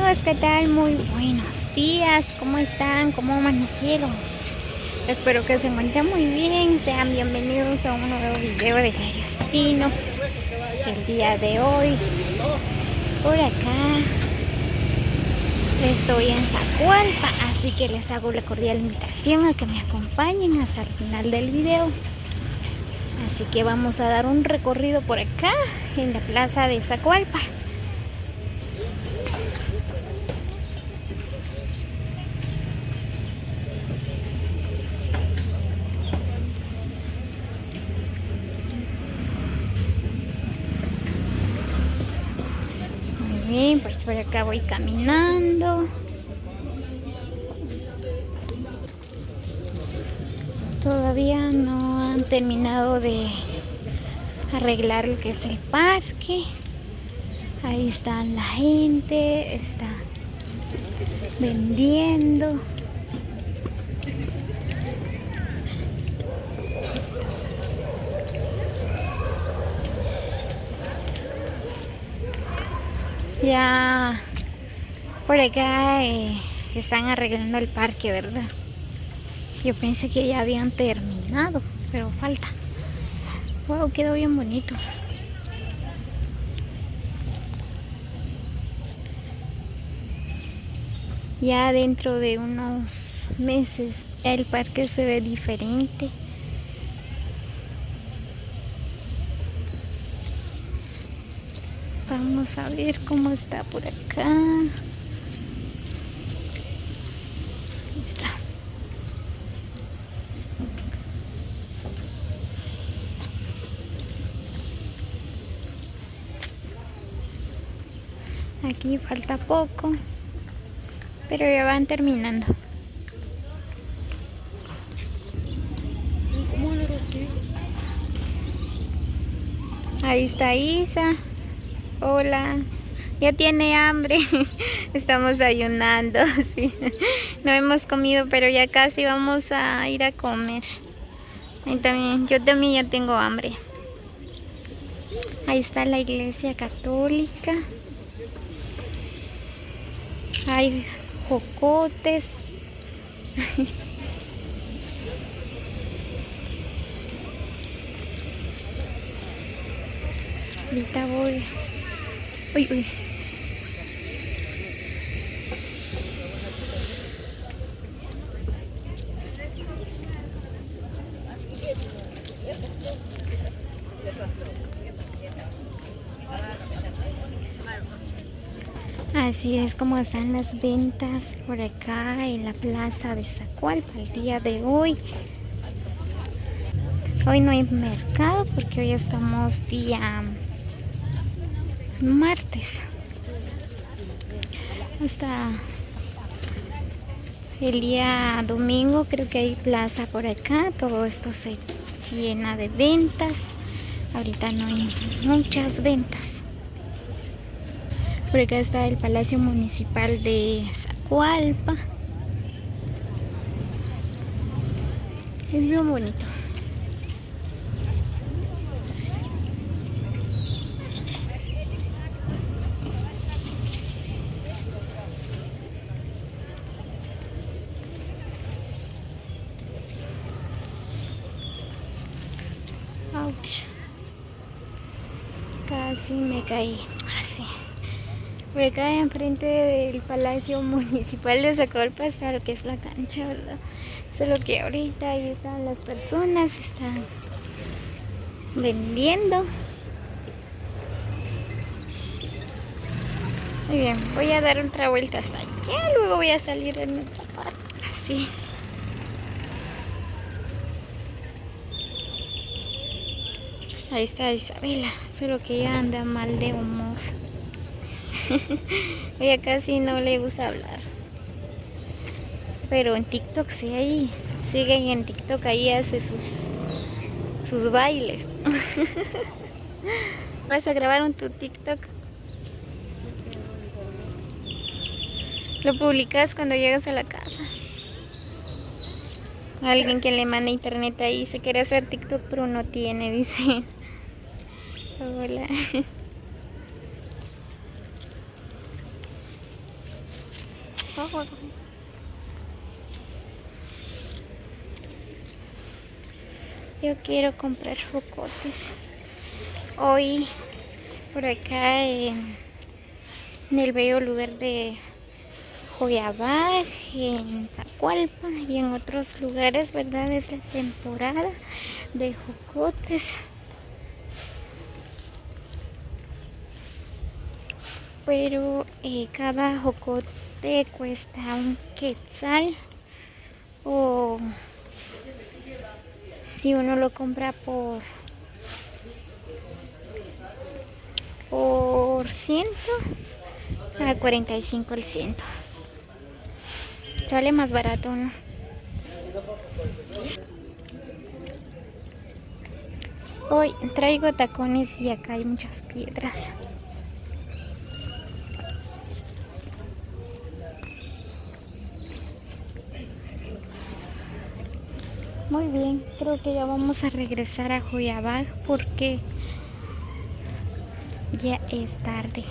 amigos, ¿qué tal? Muy buenos días, ¿cómo están? ¿Cómo amanecieron? Espero que se encuentren muy bien, sean bienvenidos a un nuevo video de Diarios Pinos. El día de hoy, por acá, estoy en Zacualpa, así que les hago la cordial invitación a que me acompañen hasta el final del video. Así que vamos a dar un recorrido por acá, en la plaza de Zacualpa. Bien, pues por acá voy caminando. Todavía no han terminado de arreglar lo que es el parque. Ahí está la gente, está vendiendo. Ya por acá están arreglando el parque, ¿verdad? Yo pensé que ya habían terminado, pero falta. Wow, quedó bien bonito. Ya dentro de unos meses el parque se ve diferente. Vamos a ver cómo está por acá. Ahí está. Aquí falta poco, pero ya van terminando. Ahí está Isa. Hola. Ya tiene hambre. Estamos ayunando, sí. No hemos comido, pero ya casi vamos a ir a comer. Yo también ya tengo hambre. Ahí está la iglesia católica. Hay jocotes. Ahorita voy. Uy, uy. Así es como están las ventas por acá en la plaza de Zacualpa el día de hoy. Hoy no hay mercado porque hoy estamos día martes. Hasta el día domingo creo que hay plaza por acá. Todo esto se llena de ventas. Ahorita no hay muchas ventas. Por acá está el Palacio Municipal de Zacualpa. Es bien bonito. Ouch. Casi me caí. Así. Por acá enfrente del Palacio Municipal de Zacualpa está lo que es la cancha, ¿verdad? Solo que ahorita ahí están las personas, están vendiendo. Muy bien, voy a dar otra vuelta hasta allá, luego voy a salir en otra parte. Así. Ahí está Isabela, solo que ella anda mal de humor. Ella casi no le gusta hablar. Pero en TikTok sí, ahí siguen en TikTok, ahí hace sus bailes. ¿Vas a grabar tu TikTok? Lo publicas cuando llegas a la casa. Alguien que le manda internet ahí se quiere hacer TikTok pero no tiene, dice. Hola. favor. Yo quiero comprar jocotes. Hoy por acá en el bello lugar de Joyabaj, en Zacualpa y en otros lugares, ¿verdad? Es la temporada de jocotes. Pero cada jocote cuesta un quetzal, o si uno lo compra por 100 a 45 el ciento. Sale más barato, ¿no? Hoy traigo tacones y acá hay muchas piedras. Muy bien, creo que ya vamos a regresar a Joyabaj porque ya es tarde.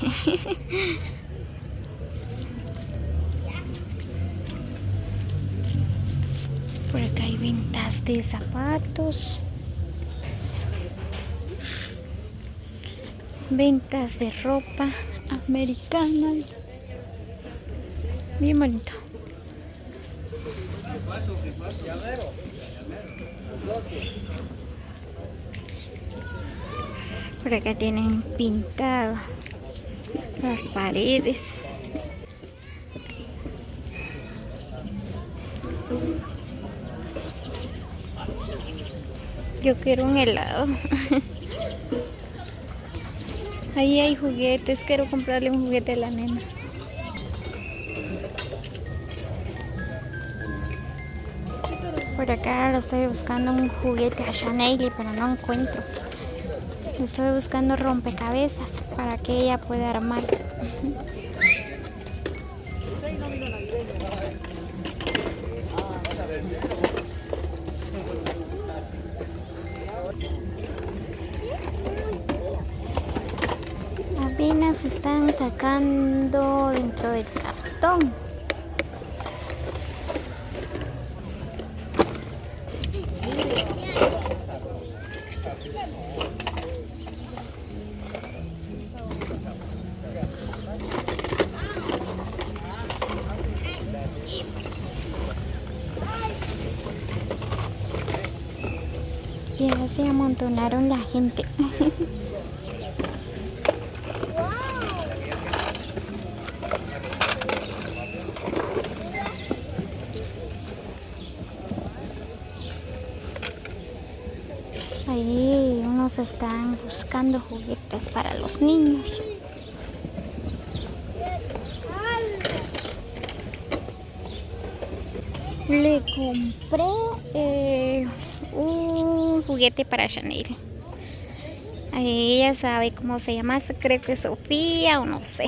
Por acá hay ventas de zapatos, ventas de ropa americana. Bien bonito. Por acá tienen pintado las paredes. Yo quiero un helado. Ahí hay juguetes, quiero comprarle un juguete a la nena. Por acá lo estoy buscando un juguete a Chanel, pero no encuentro. Estoy buscando rompecabezas para que ella pueda armar. Apenas están sacando dentro del cartón. Ya se amontonaron la gente. Ahí unos están buscando juguetes para los niños. Le compré un juguete para Chanel. Ella sabe cómo se llama, creo que Sofía o no sé.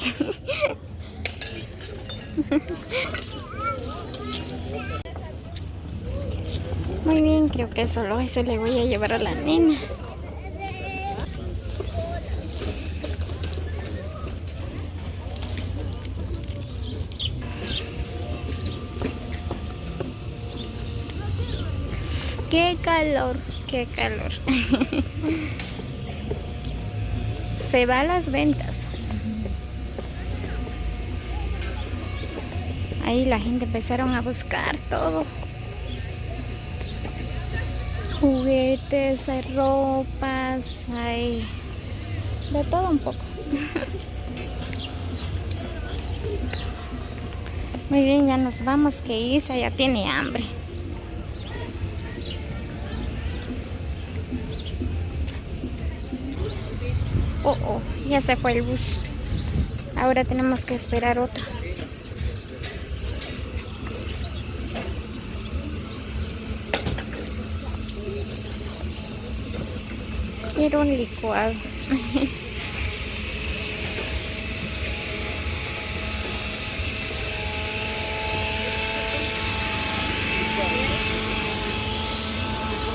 Muy bien, creo que solo eso le voy a llevar a la nena. ¡Qué calor! ¡Qué calor! Se va a las ventas. Ahí la gente empezaron a buscar todo. Juguetes, hay ropas, hay de todo un poco. Muy bien, ya nos vamos, que Isa ya tiene hambre. Oh, ya se fue el bus. Ahora tenemos que esperar otro. Quiero un licuado.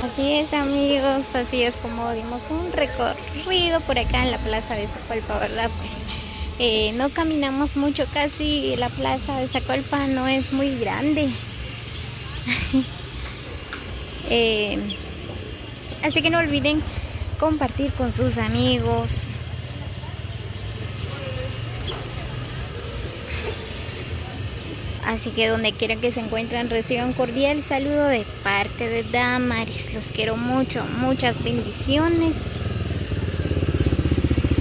Así es, amigos, así es como dimos un recorrido por acá en la plaza de Zacualpa, ¿verdad? Pues No caminamos mucho, casi la plaza de Zacualpa no es muy grande. Así que no olviden compartir con sus amigos. Así que donde quiera que se encuentren, reciban un cordial saludo de parte de Damaris. Los quiero mucho, muchas bendiciones.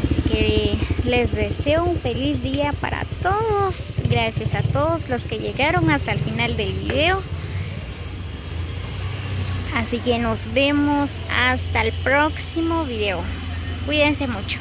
Así que les deseo un feliz día para todos. Gracias a todos los que llegaron hasta el final del video. Así que nos vemos hasta el próximo video. Cuídense mucho.